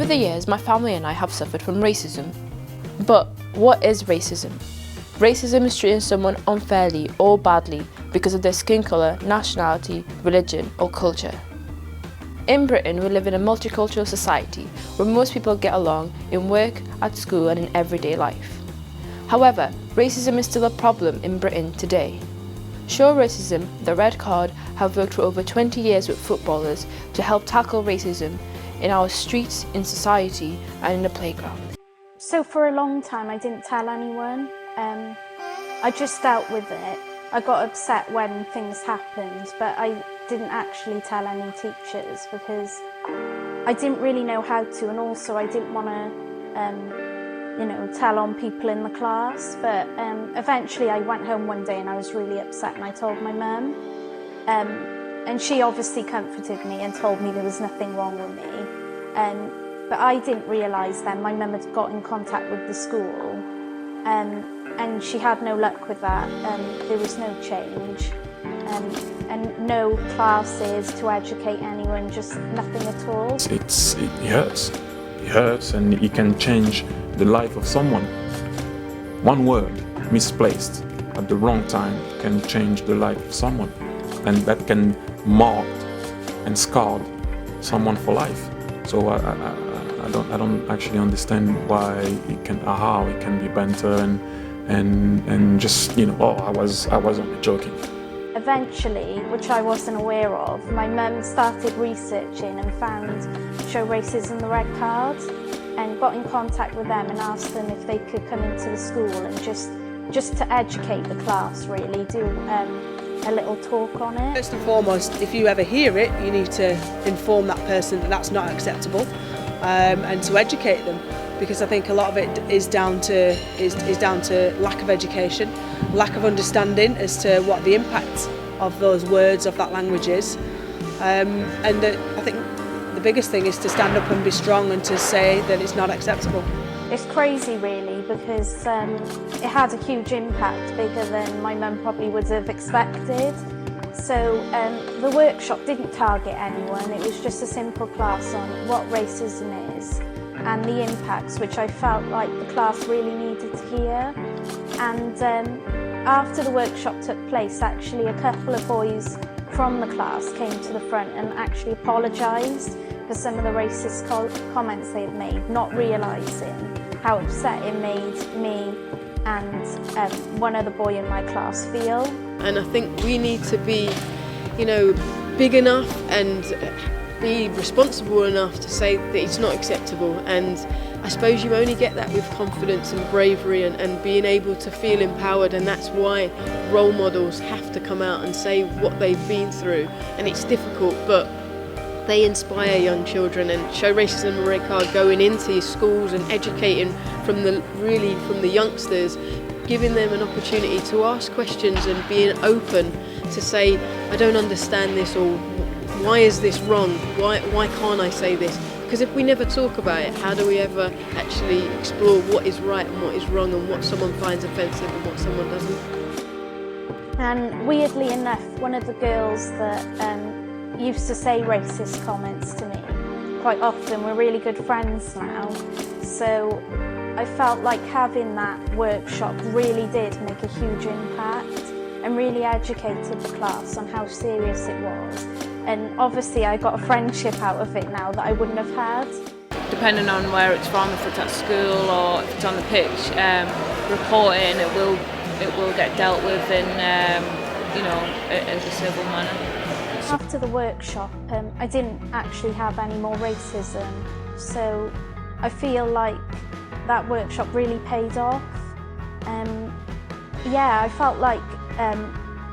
the years, my family and I have suffered from racism. But what is racism? Racism is treating someone unfairly or badly because of their skin colour, nationality, religion or culture. In Britain, we live in a multicultural society where most people get along in work, at school and in everyday life. However, racism is still a problem in Britain today. Show Racism, the Red Card, have worked for over 20 years with footballers to help tackle racism in our streets, in society and in the playground. So for a long time I didn't tell anyone. I just dealt with it. I got upset when things happened, but I didn't actually tell any teachers because I didn't really know how to, and also I didn't want to tell on people in the class. But eventually I went home one day and I was really upset and I told my mum. And she obviously comforted me and told me there was nothing wrong with me. But I didn't realise then my mum had got in contact with the school and she had no luck with that. There was no change and no classes to educate anyone, just nothing at all. It hurts. It hurts and it can change the life of someone. One word misplaced at the wrong time can change the life of someone, and that can mark and scar someone for life. So I don't actually understand how it can be banter and just I was only joking. Eventually, which I wasn't aware of, my mum started researching and found Show Racism, the Red Card, and got in contact with them and asked them if they could come into the school and just to educate the class, really, do a little talk on it. First and foremost, if you ever hear it, you need to inform that person that that's not acceptable, and to educate them, because I think a lot of it is down to lack of education, lack of understanding as to what the impact of those words, of that language is, and I think the biggest thing is to stand up and be strong and to say that it's not acceptable. It's crazy really, because it had a huge impact, bigger than my mum probably would have expected. So the workshop didn't target anyone, it was just a simple class on what racism is and the impacts, which I felt like the class really needed to hear. And after the workshop took place, actually a couple of boys from the class came to the front and actually apologised for some of the racist comments they had made, not realising how upset it made me and one other boy in my class feel. And I think we need to be, big enough and be responsible enough to say that it's not acceptable. And I suppose you only get that with confidence and bravery and being able to feel empowered, and that's why role models have to come out and say what they've been through. And it's difficult, but they inspire young children, and Show Racism, the Red Card going into schools and educating from the youngsters, giving them an opportunity to ask questions and being open to say, I don't understand this, or why is this wrong? Why can't I say this? Because if we never talk about it, how do we ever actually explore what is right and what is wrong, and what someone finds offensive and what someone doesn't? And weirdly enough, one of the girls that used to say racist comments to me quite often, we're really good friends now. So I felt like having that workshop really did make a huge impact and really educated the class on how serious it was. And obviously I got a friendship out of it now that I wouldn't have had. Depending on where it's from, if it's at school or if it's on the pitch, reporting it will get dealt with in as a civil manner. After the workshop, I didn't actually have any more racism, so I feel like that workshop really paid off. I felt like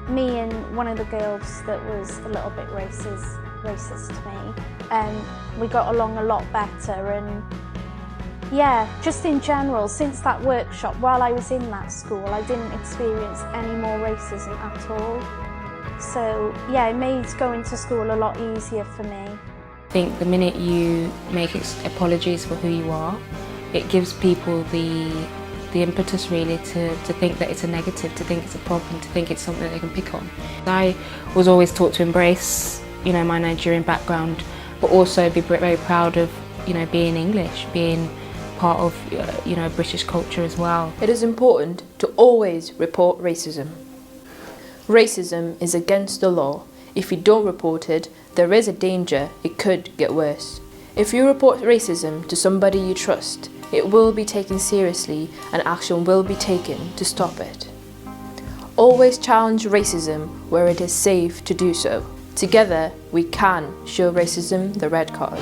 me and one of the girls that was a little bit racist to me, we got along a lot better. And just in general, since that workshop, while I was in that school, I didn't experience any more racism at all. So it made going to school a lot easier for me. I think the minute you make apologies for who you are, it gives people the impetus really to think that it's a negative, to think it's a problem, to think it's something they can pick on. I was always taught to embrace my Nigerian background, but also be very proud of being English, being part of British culture as well. It is important to always report racism. Racism is against the law. If you don't report it, there is a danger it could get worse. If you report racism to somebody you trust, it will be taken seriously and action will be taken to stop it. Always challenge racism where it is safe to do so. Together, we can show racism the red card.